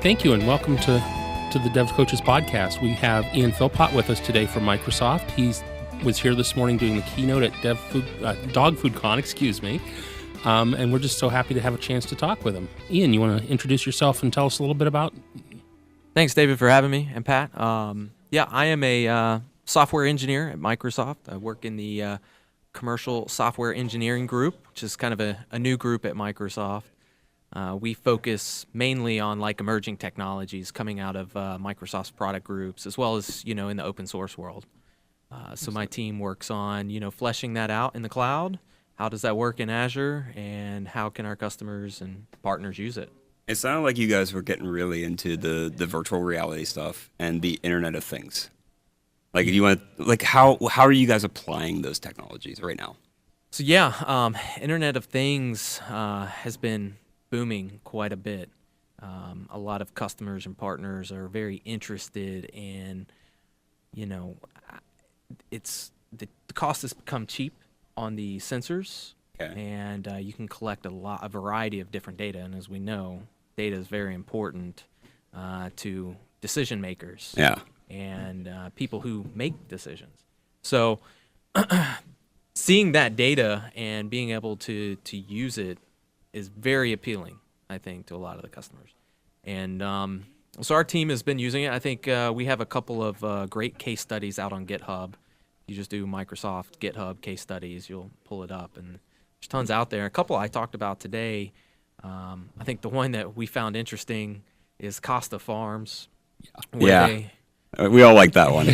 thank you, and welcome to the Dev Coaches Podcast. We have Ian Philpot with us today from Microsoft. He was here this morning doing the keynote at DogFoodCon, and we're just so happy to have a chance to talk with him. Ian, you want to introduce yourself and tell us a little bit about... Thanks, David, for having me, and Pat. I am a software engineer at Microsoft. I work in the commercial software engineering group, which is kind of a new group at Microsoft. We focus mainly on emerging technologies coming out of Microsoft's product groups, as well as in the open source world. So my team works on fleshing that out in the cloud. How does that work in Azure, and how can our customers and partners use it? It sounded like you guys were getting really into the virtual reality stuff and the Internet of Things. How are you guys applying those technologies right now? So Internet of Things has been booming quite a bit. A lot of customers and partners are very interested in, the cost has become cheap on the sensors, and you can collect a variety of different data. And as we know, data is very important to decision makers and people who make decisions. So seeing that data and being able to use it is very appealing, I think, to a lot of the customers. And so our team has been using it. I think we have a couple of great case studies out on GitHub. You just do Microsoft GitHub case studies, you'll pull it up, and there's tons out there. A couple I talked about today, I think the one that we found interesting is Costa Farms. We all like that one.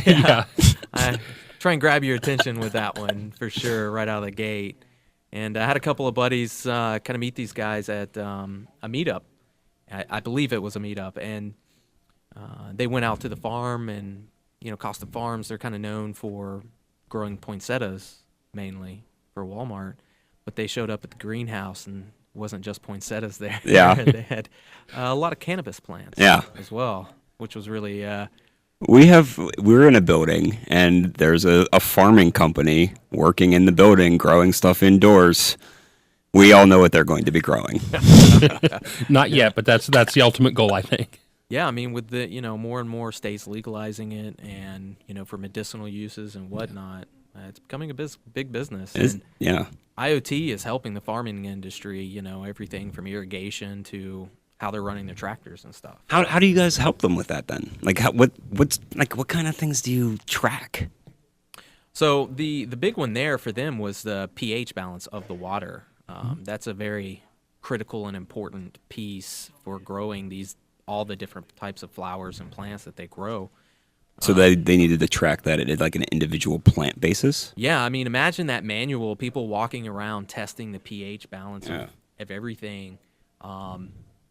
I try and grab your attention with that one for sure, right out of the gate. And I had a couple of buddies kind of meet these guys at a meetup. I believe it was a meetup. And they went out to the farm, and, Costa Farms, they're kind of known for growing poinsettias mainly for Walmart. But they showed up at the greenhouse, and it wasn't just poinsettias there. Yeah. They had a lot of cannabis plants as well, which was really... We're in a building, and there's a farming company working in the building, growing stuff indoors. We all know what they're going to be growing. Not yet, but that's the ultimate goal, I think. Yeah, I mean, with the more and more states legalizing it, and for medicinal uses and whatnot, it's becoming a big business. IoT is helping the farming industry. Everything from irrigation to how they're running their tractors and stuff. How do you guys help them with that then? What kind of things do you track? So the big one there for them was the pH balance of the water. That's a very critical and important piece for growing all the different types of flowers and plants that they grow. So they needed to track that at an individual plant basis? Yeah, I mean, imagine that manual, people walking around testing the pH balance of everything.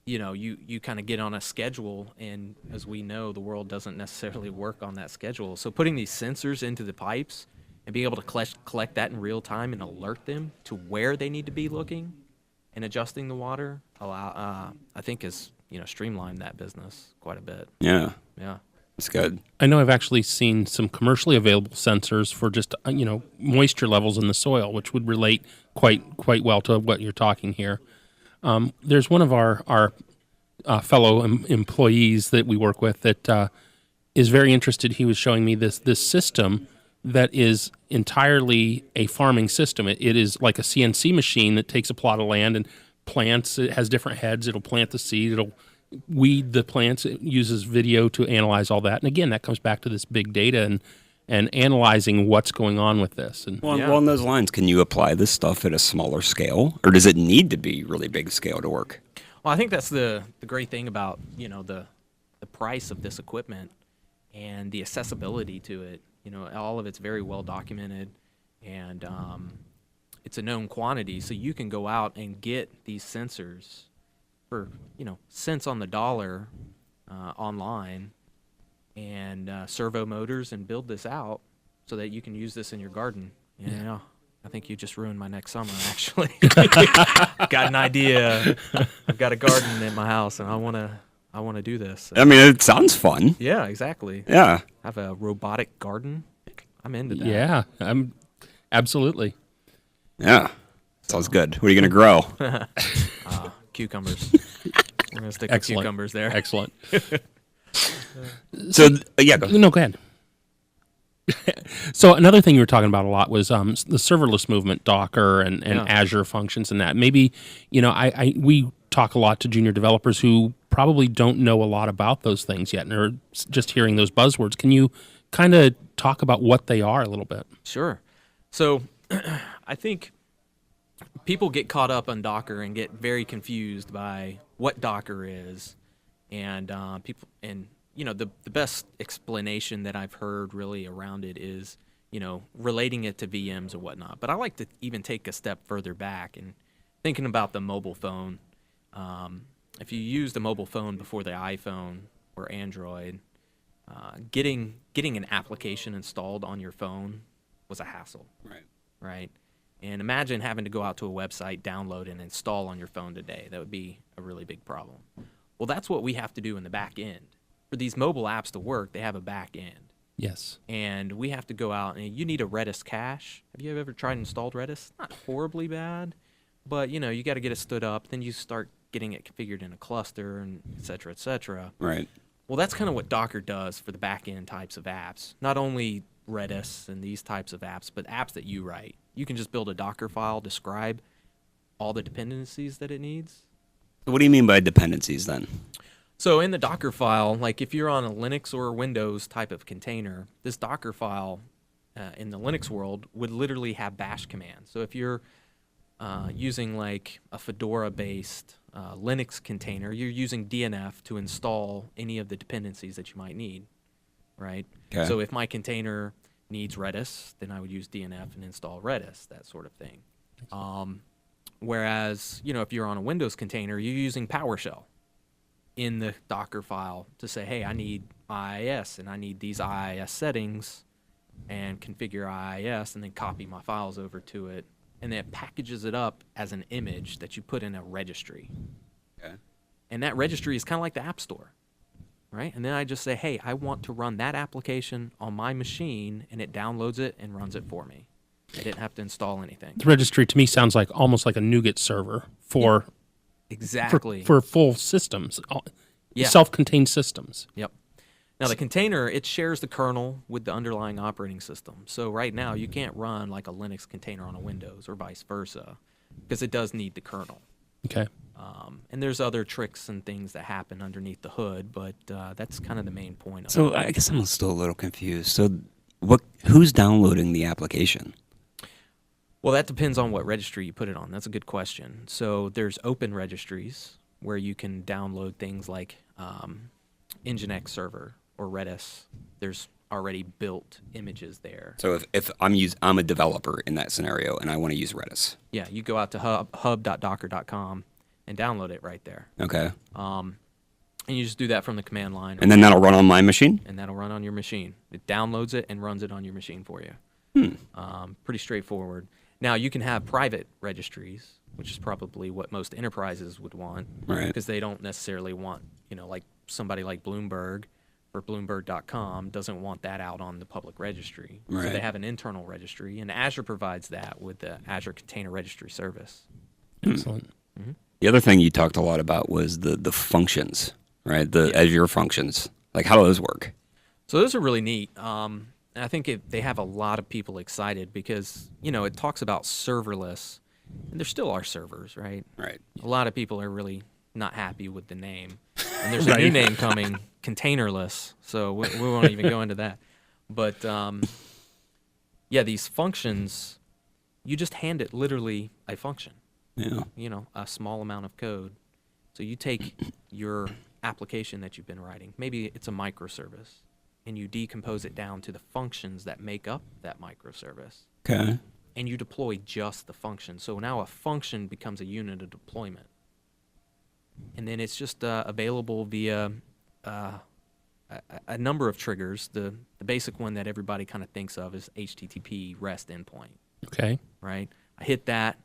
You kind of get on a schedule, and as we know, the world doesn't necessarily work on that schedule. So putting these sensors into the pipes and being able to collect that in real time and alert them to where they need to be looking and adjusting the water, I think has streamlined that business quite a bit. Yeah. Yeah. That's good. I know I've actually seen some commercially available sensors for just moisture levels in the soil, which would relate quite well to what you're talking here. There's one of our fellow employees that we work with that is very interested. He was showing me this system that is entirely a farming system. It is like a CNC machine that takes a plot of land and plants. It has different heads. It'll plant the seed. It'll weed the plants. It uses video to analyze all that. And again, that comes back to this big data and analyzing what's going on with this. And along those lines, can you apply this stuff at a smaller scale, or does it need to be really big scale to work? Well, I think that's the great thing about the price of this equipment and the accessibility to it. All of it's very well documented, and it's a known quantity, so you can go out and get these sensors for cents on the dollar online, and servo motors, and build this out so that you can use this in your garden. I think you just ruined my next summer, actually. Got an idea. I've got a garden in my house, and I want to do this. So. I mean, it sounds fun. Yeah, exactly. Yeah. Have a robotic garden. I'm into that. Yeah, I'm absolutely. Yeah. Sounds good. What are you going to grow? Cucumbers. We're going to stick with Excellent. cucumbers there. Excellent. So yeah, go. No, go ahead. So another thing you were talking about a lot was the serverless movement, Docker and Azure Functions, and that. Maybe we talk a lot to junior developers who probably don't know a lot about those things yet, and are just hearing those buzzwords. Can you kind of talk about what they are a little bit? Sure. So I think people get caught up on Docker and get very confused by what Docker is, and the best explanation that I've heard really around it is relating it to VMs or whatnot. But I like to even take a step further back and thinking about the mobile phone. If you used a mobile phone before the iPhone or Android, getting an application installed on your phone was a hassle. Right. And imagine having to go out to a website, download, and install on your phone today. That would be a really big problem. Well, that's what we have to do in the back end. For these mobile apps to work, they have a back end. Yes. And we have to go out, and you need a Redis cache. Have you ever tried and installed Redis? Not horribly bad, but you got to get it stood up. Then you start getting it configured in a cluster, and et cetera, et cetera. Right. Well, that's kind of what Docker does for the back end types of apps. Not only Redis and these types of apps, but apps that you write. You can just build a Docker file, describe all the dependencies that it needs. What do you mean by dependencies then? So in the Docker file, like if you're on a Linux or a Windows type of container, this Docker file in the Linux world would literally have bash commands. So if you're using like a Fedora-based Linux container, you're using DNF to install any of the dependencies that you might need, right? Okay. So if my container needs Redis, then I would use DNF and install Redis, that sort of thing. Whereas, if you're on a Windows container, you're using PowerShell in the Docker file to say, hey, I need IIS, and I need these IIS settings, and configure IIS, and then copy my files over to it, and then it packages it up as an image that you put in a registry. Okay. And that registry is kind of like the App Store, right? And then I just say, hey, I want to run that application on my machine, and it downloads it and runs it for me. I didn't have to install anything. The registry to me sounds like almost like a NuGet server for Exactly. for full systems, Yeah. self-contained systems. Yep. Now, the container, it shares the kernel with the underlying operating system. So right now, you can't run like a Linux container on a Windows or vice versa because it does need the kernel. Okay. And there's other tricks and things that happen underneath the hood, but that's kind of the main point of it. So I guess I'm still a little confused. So who's downloading the application? Well, that depends on what registry you put it on. That's a good question. So there's open registries where you can download things like Nginx server or Redis. There's already built images there. So if I'm a developer in that scenario and I want to use Redis. Yeah, you go out to hub.docker.com and download it right there. Okay. And you just do that from the command line. And then that'll run on my machine? And that'll run on your machine. It downloads it and runs it on your machine for you. Pretty straightforward. Now, you can have private registries, which is probably what most enterprises would want, Right. because they don't necessarily want, like somebody like Bloomberg or Bloomberg.com doesn't want that out on the public registry. So Right. they have an internal registry, and Azure provides that with the Azure Container Registry Service. Excellent. The other thing you talked a lot about was the functions, right? The Azure Functions. Like, how do those work? So those are really neat. And I think they have a lot of people excited because, it talks about serverless, and there still are servers, right? Right. A lot of people are really not happy with the name. And there's a new name coming, containerless, so we won't even go into that. But, these functions, you just hand it literally a function, Yeah. a small amount of code. So you take your application that you've been writing, maybe it's a microservice, and you decompose it down to the functions that make up that microservice. Okay. And you deploy just the function. So now a function becomes a unit of deployment. And then it's just available via a number of triggers. The basic one that everybody kind of thinks of is HTTP REST endpoint. Okay. Right? I hit that,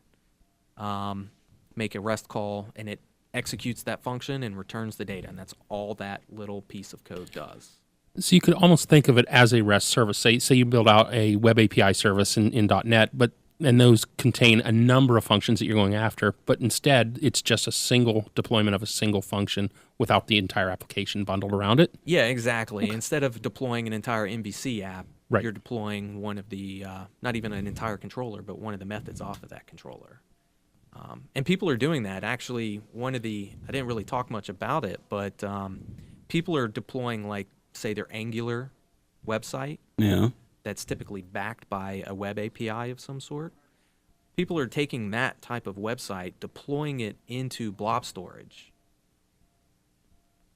make a REST call, and it executes that function and returns the data. And that's all that little piece of code does. So you could almost think of it as a REST service. Say you build out a web API service in .NET, but and those contain a number of functions that you're going after, but instead it's just a single deployment of a single function without the entire application bundled around it. Yeah, exactly. Instead of deploying an entire MVC app, Right. you're deploying one of the, not even an entire controller, but one of the methods off of that controller. And people are doing that. Actually, I didn't really talk much about it, but people are deploying, like, say, their Angular website Yeah. that's typically backed by a web API of some sort. People are taking that type of website, deploying it into blob storage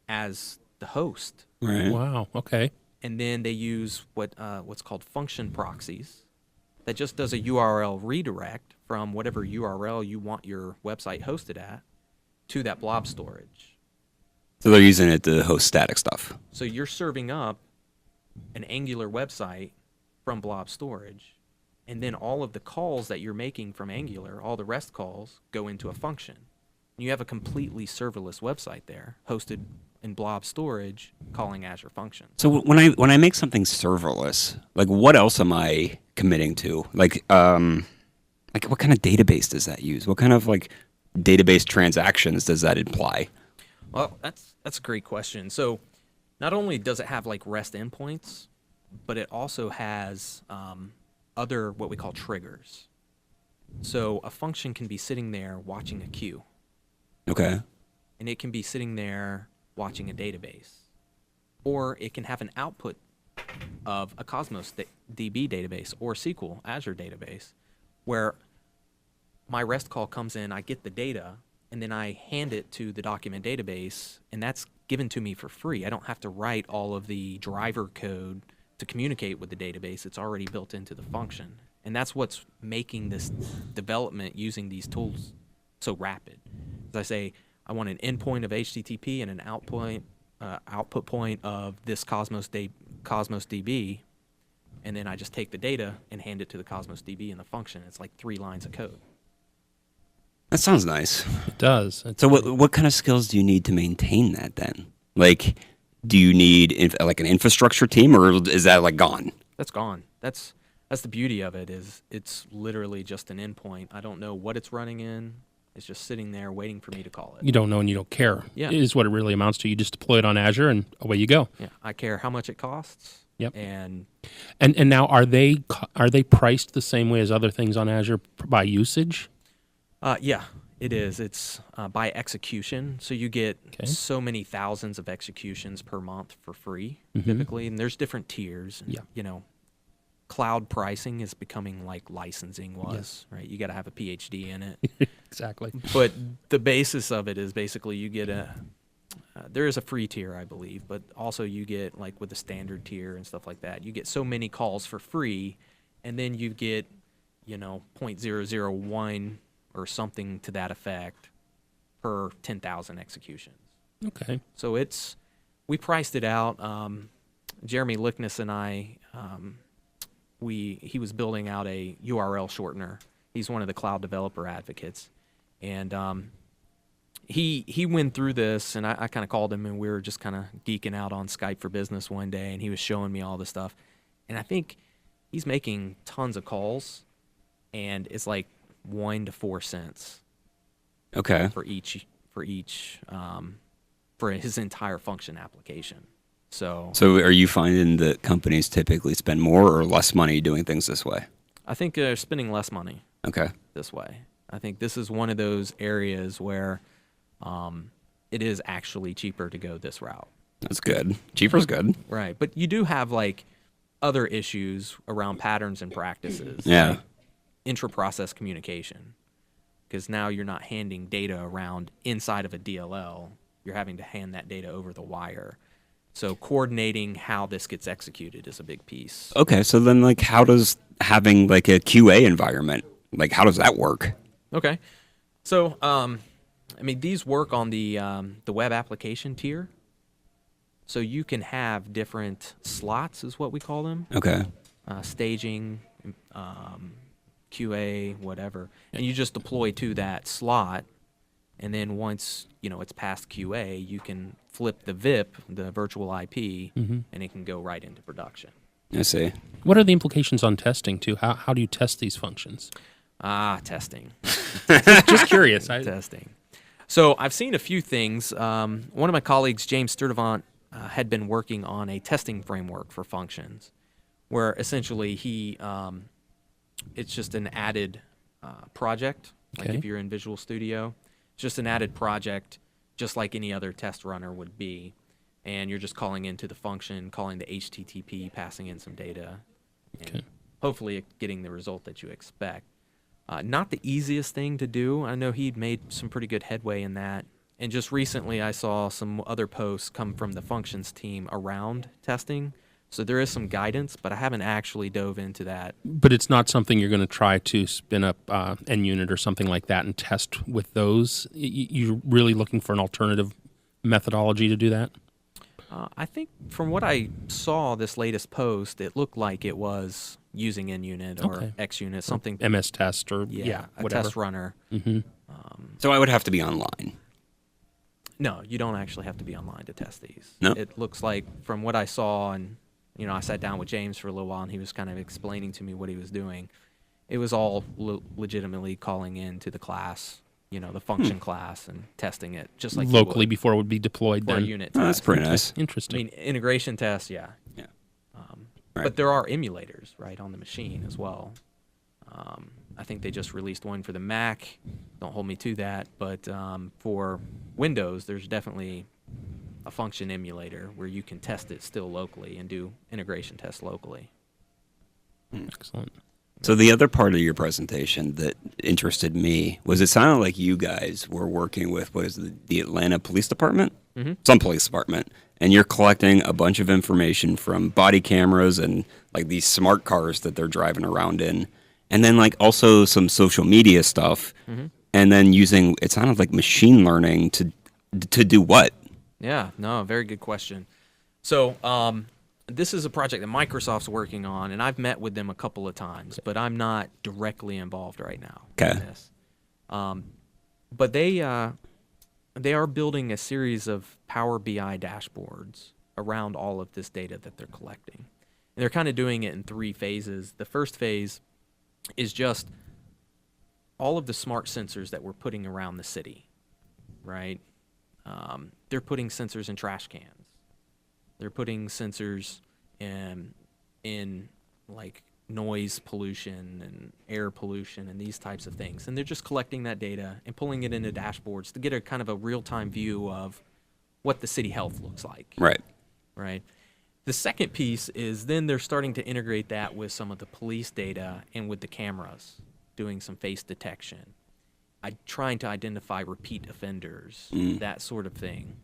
as the host, Right. Wow. Okay. and then they use what's called function proxies that just does a URL redirect from whatever URL you want your website hosted at to that blob storage. So they're using it to host static stuff. So you're serving up an Angular website from blob storage, and then all of the calls that you're making from Angular, all the REST calls, go into a function. You have a completely serverless website there, hosted in blob storage, calling Azure Functions. So when I make something serverless, like what else am I committing to? Like what kind of database does that use? What kind of like database transactions does that imply? Well, that's a great question. So not only does it have like REST endpoints, but it also has other what we call triggers. So a function can be sitting there watching a queue, Okay. and it can be sitting there watching a database, or it can have an output of a Cosmos DB database or SQL Azure database, where my REST call comes in, I get the data, and then I hand it to the document database, and that's given to me for free. I don't have to write all of the driver code to communicate with the database. It's already built into the function. And that's what's making this development using these tools so rapid. As I say, I want an endpoint of HTTP and an output point of this Cosmos DB, and then I just take the data and hand it to the Cosmos DB in the function. It's like 3 lines of code. That sounds nice. It does. So what kind of skills do you need to maintain that then? Like, do you need like an infrastructure team, or is that like gone? That's gone. That's the beauty of it, is it's literally just an endpoint. I don't know what it's running in. It's just sitting there waiting for me to call it. You don't know and you don't care. Yeah. Is what it really amounts to. You just deploy it on Azure and away you go. Yeah, I care how much it costs. Yep. And And now are they priced the same way as other things on Azure by usage? yeah, it is. It's by execution. So you get Okay. so many thousands of executions per month for free, typically. And there's different tiers. And, Yeah. You know, cloud pricing is becoming like licensing was, right? You got to have a PhD in it. Exactly. But the basis of it is basically you get there is a free tier, I believe, but also you get, like with the standard tier and stuff like that, you get so many calls for free, and then you get, 0.001 or something to that effect per 10,000 executions. Okay. So we priced it out. Jeremy Lickness and I, he was building out a URL shortener. He's one of the cloud developer advocates. And he went through this, and I kind of called him, and we were just kind of geeking out on Skype for Business one day, and he was showing me all this stuff. And I think he's making tons of calls, and it's like 1 to 4 cents Okay. for his entire function application. So So are you finding that companies typically spend more or less money doing things this way? I think they're spending less money Okay. this way. I think this is one of those areas where it is actually cheaper to go this route. That's good. Cheaper's good. Right. But you do have like other issues around patterns and practices. Yeah. Like intra-process communication. Because now you're not handing data around inside of a DLL. You're having to hand that data over the wire. So coordinating how this gets executed is a big piece. Okay, so then like how does having like a QA environment, like how does that work? Okay. So, these work on the web application tier. So you can have different slots, is what we call them. Okay. Staging, QA, whatever. And you just deploy to that slot. And then once, it's past QA, you can flip the VIP, the virtual IP, and it can go right into production. I see. What are the implications on testing too? How do you test these functions? Testing. Just curious. Testing. So I've seen a few things. One of my colleagues, James Sturdivant, had been working on a testing framework for functions, where essentially it's just an added project. Like Okay. if you're in Visual Studio, it's just an added project, just like any other test runner would be. And you're just calling into the function, calling the HTTP, passing in some data, and Okay. hopefully getting the result that you expect. Not the easiest thing to do. I know he'd made some pretty good headway in that. And just recently I saw some other posts come from the functions team around testing. So there is some guidance, but I haven't actually dove into that. But it's not something you're going to try to spin up NUnit or something like that and test with those. You're really looking for an alternative methodology to do that? I think from what I saw this latest post, it looked like it was using NUnit or Okay. XUnit, something. MS test or a whatever. test runner. So I would have to be online. No, you don't actually have to be online to test these. No? It looks like from what I saw, and I sat down with James for a little while, and he was kind of explaining to me what he was doing. It was all legitimately calling in to the class, the function class, and testing it just like you Locally would before it would be deployed for a then. unit Oh, test. that's pretty nice. I Interesting. mean, integration tests, yeah. Yeah. But Right. there are emulators, right, on the machine as well. I think they just released one for the Mac. Don't hold me to that. But for Windows, there's definitely a function emulator where you can test it still locally and do integration tests locally. Excellent. So the other part of your presentation that interested me was it sounded like you guys were working with, what is it, the Atlanta Police Department? Mm-hmm. Some police department. And you're collecting a bunch of information from body cameras and like these smart cars that they're driving around in. And then like also some social media stuff. Mm-hmm. And then using, it sounded like machine learning to do what? Yeah, no, very good question. So this is a project that Microsoft's working on, and I've met with them a couple of times, but I'm not directly involved right now Okay. in this. But they are building a series of Power BI dashboards around all of this data that they're collecting. And they're kind of doing it in 3 phases. The first phase is just all of the smart sensors that we're putting around the city, right? They're putting sensors in trash cans. They're putting sensors in like noise pollution and air pollution and these types of things. And they're just collecting that data and pulling it into dashboards to get a kind of a real-time view of what the city health looks like. Right. Right. The second piece is then they're starting to integrate that with some of the police data and with the cameras, doing some face detection, trying to identify repeat offenders, that sort of thing.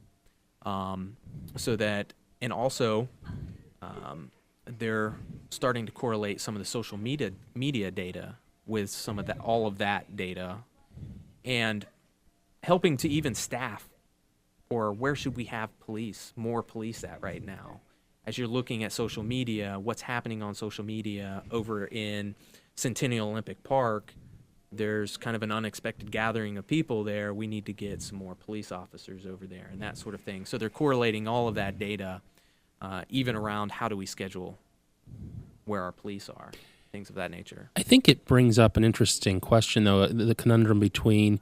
So that, and also they're starting to correlate some of the social media data with some of that, all of that data, and helping to even staff, or where should we have more police at right now? As you're looking at social media, what's happening on social media over in Centennial Olympic Park, there's kind of an unexpected gathering of people there. We need to get some more police officers over there and that sort of thing. So they're correlating all of that data, even around how do we schedule where our police are, things of that nature. I think it brings up an interesting question, though, the conundrum between,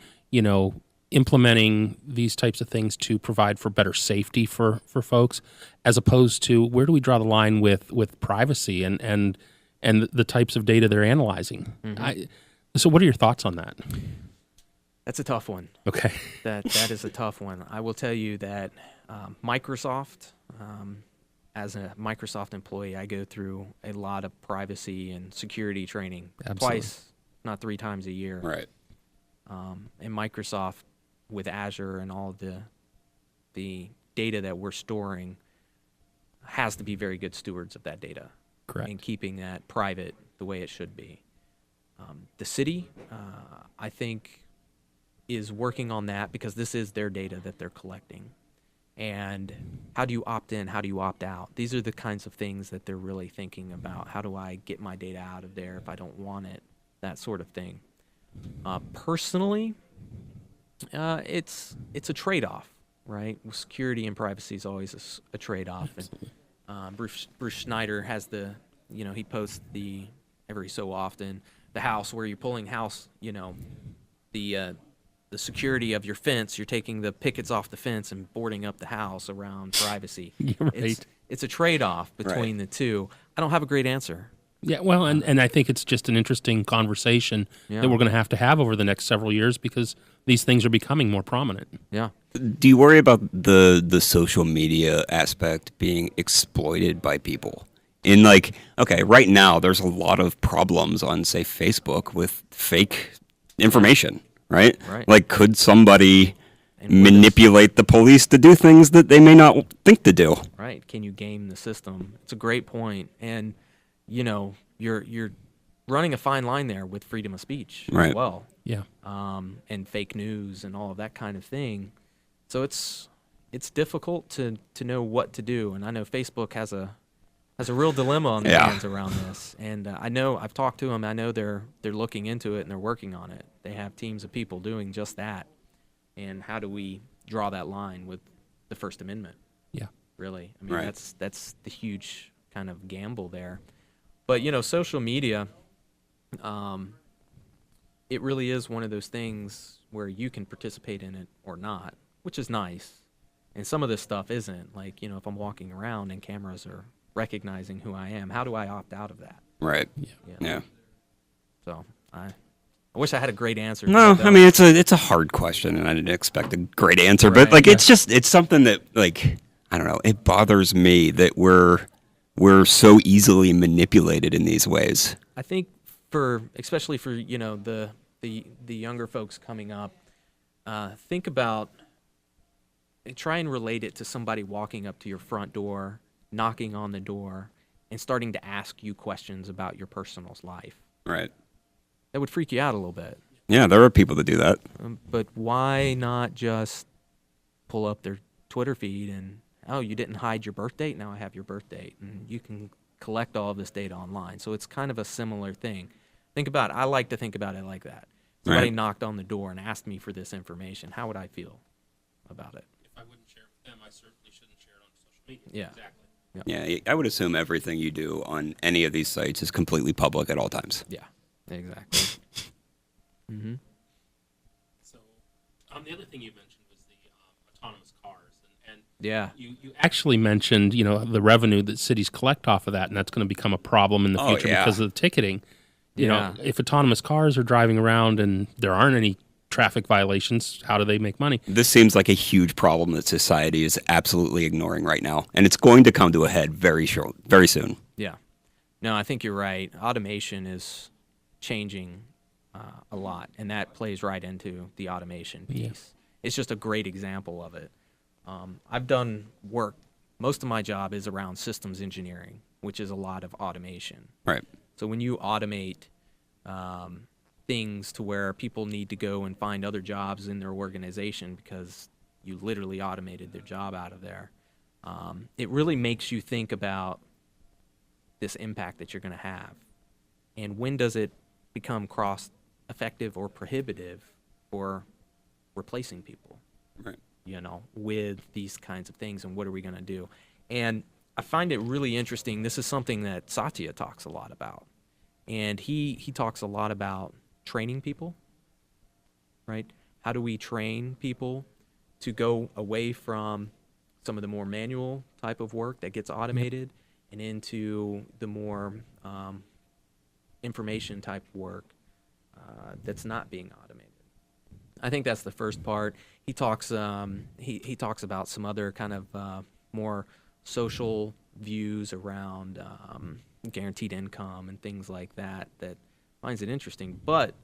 implementing these types of things to provide for better safety for folks, as opposed to where do we draw the line with privacy and the types of data they're analyzing. Mm-hmm. So what are your thoughts on that? That's a tough one. Okay. That is a tough one. I will tell you that Microsoft, as a Microsoft employee, I go through a lot of privacy and security training. Absolutely. Twice, not 3 times a year. Right. And Microsoft, with Azure and all of the data that we're storing, has to be very good stewards of that data. Correct. And keeping that private the way it should be. The city, I think, is working on that because this is their data that they're collecting. And how do you opt in? How do you opt out? These are the kinds of things that they're really thinking about. How do I get my data out of there if I don't want it? That sort of thing. Personally, it's a trade-off, right? Security and privacy is always a trade-off. And, Bruce Schneider has the he posts every so often the house where you're pulling house, the security of your fence. You're taking the pickets off the fence and boarding up the house around privacy. You're right. It's a trade-off between the two. I don't have a great answer. Yeah, well, and I think it's just an interesting conversation that we're going to have over the next several years because these things are becoming more prominent. Yeah. Do you worry about the social media aspect being exploited by people? In like, okay, right now there's a lot of problems on, say, Facebook with fake information, right? Right. Like, could somebody And manipulate the police to do things that they may not think to do? Right. Can you game the system? It's a great point. And, you're running a fine line there with freedom of speech Right. as well. Yeah. And fake news and all of that kind of thing. So it's difficult to know what to do. And I know Facebook has a real dilemma on their hands around this. And I know I've talked to them. I know they're looking into it and they're working on it. They have teams of people doing just that. And how do we draw that line with the First Amendment? Yeah. Really, I mean, Right. that's the huge kind of gamble there. But social media, it really is one of those things where you can participate in it or not, which is nice. And some of this stuff isn't. Like, if I'm walking around and cameras are recognizing who I am, how do I opt out of that? Right. Yeah. Yeah. So I wish I had a great answer. No, but, I mean it's a hard question, and I didn't expect a great answer. But Right, like, yeah. it's something that, like, I don't know. It bothers me that we're so easily manipulated in these ways. I think especially for the younger folks coming up, think about, try and relate it to somebody walking up to your front door, knocking on the door, and starting to ask you questions about your personal life. Right. That would freak you out a little bit. Yeah, there are people that do that. But why not just pull up their Twitter feed and, oh, you didn't hide your birth date? Now I have your birth date. And you can collect all of this data online. So it's kind of a similar thing. I like to think about it like that. Somebody Right. knocked on the door and asked me for this information. How would I feel about it? If I wouldn't share it with them, I certainly shouldn't share it on social media. Yeah. Exactly. Yeah, I would assume everything you do on any of these sites is completely public at all times. Yeah, exactly. Mm-hmm. So, the other thing you mentioned was the autonomous cars, and Yeah. you actually mentioned the revenue that cities collect off of that, and that's going to become a problem in the Oh, future yeah. because of the ticketing. You Yeah. know, if autonomous cars are driving around and there aren't any traffic violations, how do they make money? This seems like a huge problem that society is absolutely ignoring right now, and it's going to come to a head very soon. Yeah. No, I think you're right. Automation is changing a lot, and that plays right into the automation piece. It's just a great example of it. I've done work. Most of my job is around systems engineering, which is a lot of automation. Right. So when you automate things to where people need to go and find other jobs in their organization because you literally automated their job out of there, it really makes you think about this impact that you're going to have. And when does it become cost-effective or prohibitive for replacing people, Right. with these kinds of things, and what are we going to do? And I find it really interesting. This is something that Satya talks a lot about. And he talks a lot about training people, right? How do we train people to go away from some of the more manual type of work that gets automated and into the more information type work that's not being automated? I think that's the first part. He talks he talks about some other kind of more social views around guaranteed income and things like that finds it interesting. But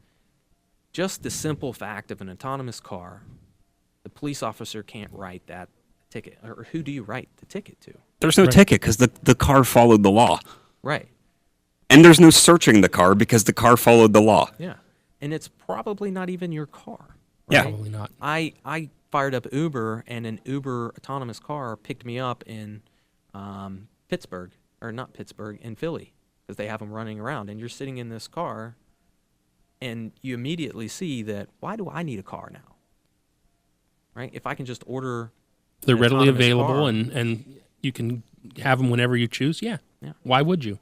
just the simple fact of an autonomous car, the police officer can't write that ticket. Or who do you write the ticket to? There's no ticket because the car followed the law. Right. And there's no searching the car because the car followed the law. Yeah. And it's probably not even your car. Yeah. Right? Probably not. I fired up Uber, and an Uber autonomous car picked me up in Pittsburgh, or not Pittsburgh, in Philly, because they have them running around. And you're sitting in this car, and you immediately see that, why do I need a car now? Right? If I can just order They're an readily autonomous available, car. and you can have them whenever you choose. Yeah. Yeah. Why would you?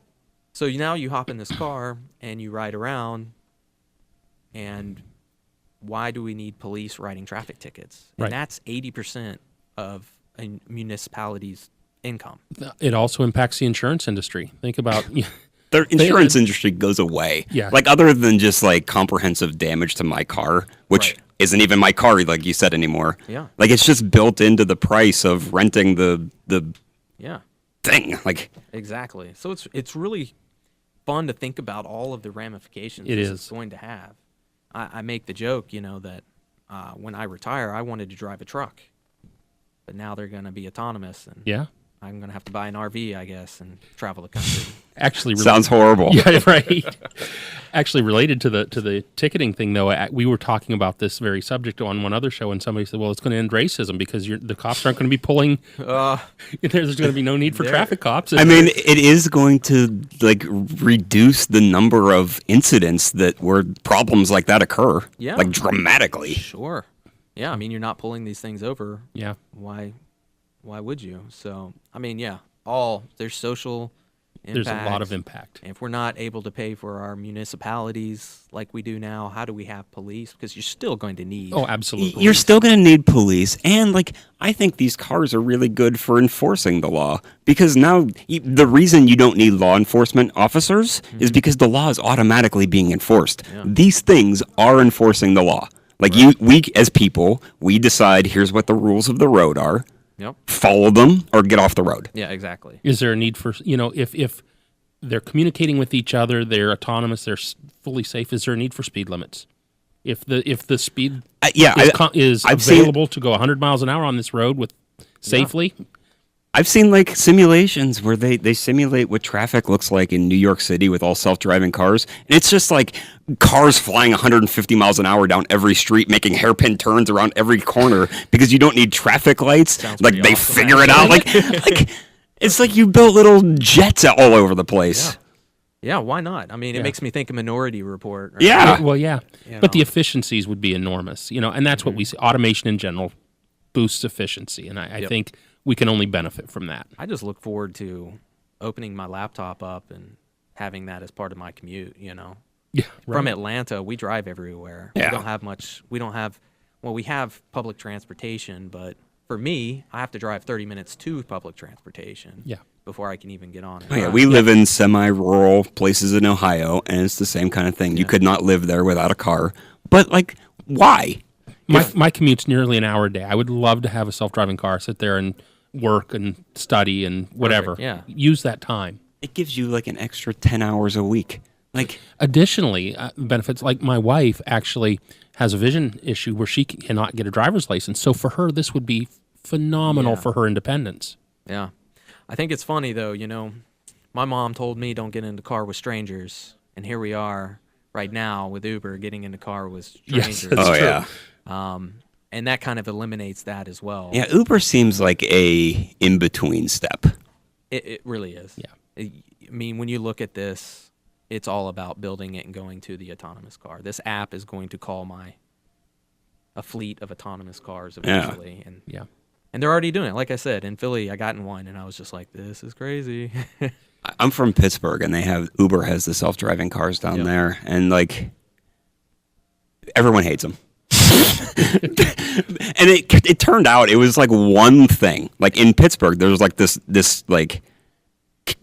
So now you hop in this car and you ride around, and why do we need police writing traffic tickets? And Right. that's 80% of a municipality's income. It also impacts the insurance industry. Think about The insurance industry goes away. Yeah. Like other than just like comprehensive damage to my car, which Right. isn't even my car, like you said anymore. Yeah. Like it's just built into the price of renting the Yeah, thing. Like exactly. So it's really fun to think about all of the ramifications It this is. is going to have. I make the joke, that when I retire, I wanted to drive a truck, but now they're going to be autonomous, and yeah. I'm going to have to buy an RV, I guess, and travel the country. Actually, sounds horrible. Yeah, right. Actually, related to the ticketing thing, though, we were talking about this very subject on one other show, and somebody said, "Well, it's going to end racism because the cops aren't going to be pulling. There's going to be no need for traffic cops." I mean, it is going to like reduce the number of incidents that where problems like that occur. Yeah. Like dramatically. Sure. Yeah, I mean, you're not pulling these things over. yeah, Why would you? So, I mean, yeah, there's social there's a lot of impacts. impact. And if we're not able to pay for our municipalities like we do now, how do we have police? Because you're still going to need. Oh, absolutely. You're still going to need police. And like, I think these cars are really good for enforcing the law because now the reason you don't need law enforcement officers is because the law is automatically being enforced. Yeah. These things are enforcing the law. Like we as people, we decide here's what the rules of the road are. Yep. Follow them or get off the road. Yeah, exactly. Is there a need for if they're communicating with each other, they're autonomous, they're fully safe? Is there a need for speed limits? If the speed is I've seen- available to go 100 miles an hour on this road with safely, I've seen like simulations where they simulate what traffic looks like in New York City with all self-driving cars. And it's just like cars flying 150 miles an hour down every street, making hairpin turns around every corner because you don't need traffic lights. Sounds Like pretty they awesome, figure it out. Like it's like you built little jets all over the place. Yeah, why not? I mean, it makes me think of Minority Report. Right? Yeah. well, yeah, You but the know. efficiencies would be enormous, and that's what we see. Automation in general boosts efficiency, and I think we can only benefit from that. I just look forward to opening my laptop up and having that as part of my commute, Yeah, From Atlanta, we drive everywhere. Yeah. We don't have much. We have public transportation, but for me, I have to drive 30 minutes to public transportation Yeah. before I can even get on it. Oh, yeah, we live in semi-rural places in Ohio, and it's the same kind of thing. You could not live there without a car. But like, why? My commute's nearly an hour a day. I would love to have a self-driving car, sit there and work and study and whatever. yeah. Use that time. It gives you like an extra 10 hours a week. Like, Additionally, benefits like my wife actually has a vision issue where she cannot get a driver's license. So for her, this would be phenomenal for her independence. Yeah. I think it's funny, though, my mom told me don't get in the car with strangers, and here we are right now with Uber getting in the car with strangers. That's oh true. yeah. And that kind of eliminates that as well. Yeah, Uber seems like a in-between step. It really is. Yeah. I mean, when you look at this, it's all about building it and going to the autonomous car. This app is going to call a fleet of autonomous cars eventually. Yeah. And they're already doing it. Like I said, in Philly, I got in one, and I was just like, this is crazy. I'm from Pittsburgh, and Uber has the self-driving cars down there, and like everyone hates them. And it turned out it was like one thing. Like in Pittsburgh, there was like this like.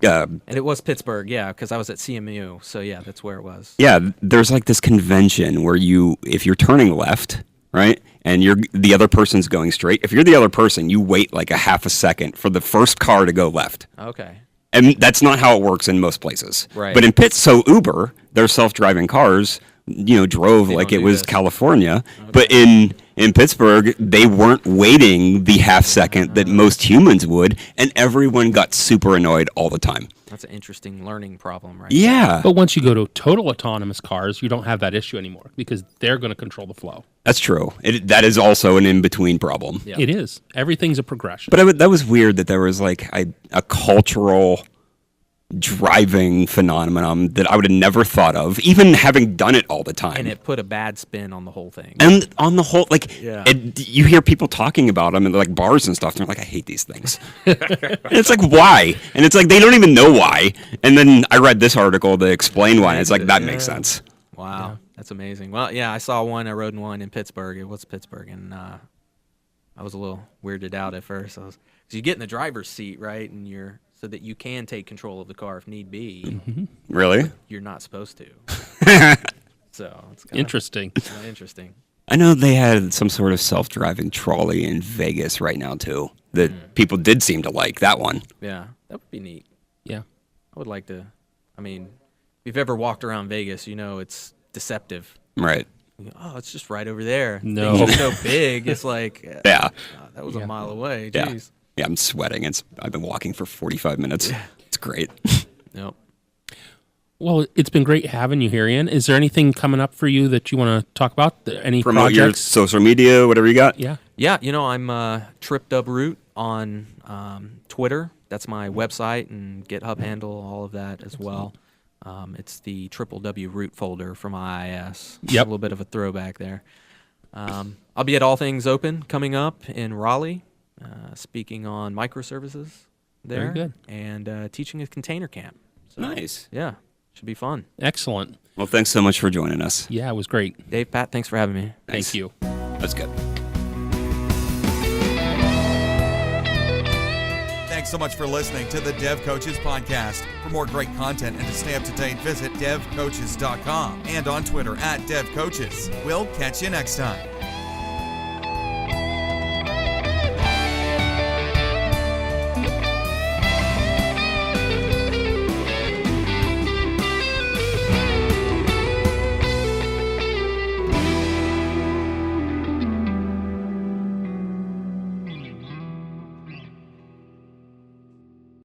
And it was Pittsburgh, yeah, because I was at CMU. So, yeah, that's where it was. Yeah, there's like this convention where if you're turning left, right, and the other person's going straight, if you're the other person, you wait like a half a second for the first car to go left. Okay. And that's not how it works in most places. Right. But so Uber, their self-driving cars, drove like don't it do was this. California. Okay. But in Pittsburgh, they weren't waiting the half second that most humans would, and everyone got super annoyed all the time. That's an interesting learning problem, right? Yeah. But once you go to total autonomous cars, you don't have that issue anymore because they're going to control the flow. That's true. That is also an in-between problem. Yeah. It is. Everything's a progression. But that was weird that there was like a cultural driving phenomenon that I would have never thought of, even having done it all the time. And it put a bad spin on the whole thing. And on the whole, like, Yeah. you hear people talking about them in like bars and stuff. And they're like, I hate these things. And it's like, why? And it's like, they don't even know why. And then I read this article to explain why. And it's like, that makes sense. Wow, that's amazing. Well, yeah, I saw one. I rode in one in Pittsburgh. It was Pittsburgh, and I was a little weirded out at first. Because you get in the driver's seat, right, and so that you can take control of the car if need be. Mm-hmm. Really? You're not supposed to. So it's Interesting. Interesting. I know they had some sort of self-driving trolley in Vegas right now, too, that people did seem to like that one. Yeah, that would be neat. Yeah. I would like to. I mean, if you've ever walked around Vegas, you know it's deceptive. Right. You go, oh, it's just right over there. No. Things are so big. It's like, Yeah. that was a mile away. Yeah. Jeez. Yeah, I'm sweating. I've been walking for 45 minutes. It's great. Yep. Well, it's been great having you here, Ian. Is there anything coming up for you that you want to talk about? Any Promote your projects? social media, whatever you got. Yeah. Yeah, I'm TripDubRoot on Twitter. That's my website and GitHub handle, all of that as well. It's the W root folder from IIS. Yep. A little bit of a throwback there. I'll be at All Things Open coming up in Raleigh, speaking on microservices there. Very good. And teaching a container camp. So, Nice. yeah, should be fun. Excellent. Well, thanks so much for joining us. Yeah, it was great. Dave, Pat, thanks for having me. Nice. Thank you. That's good. Thanks so much for listening to the Dev Coaches Podcast. For more great content and to stay up to date, visit devcoaches.com and on Twitter @devcoaches. We'll catch you next time.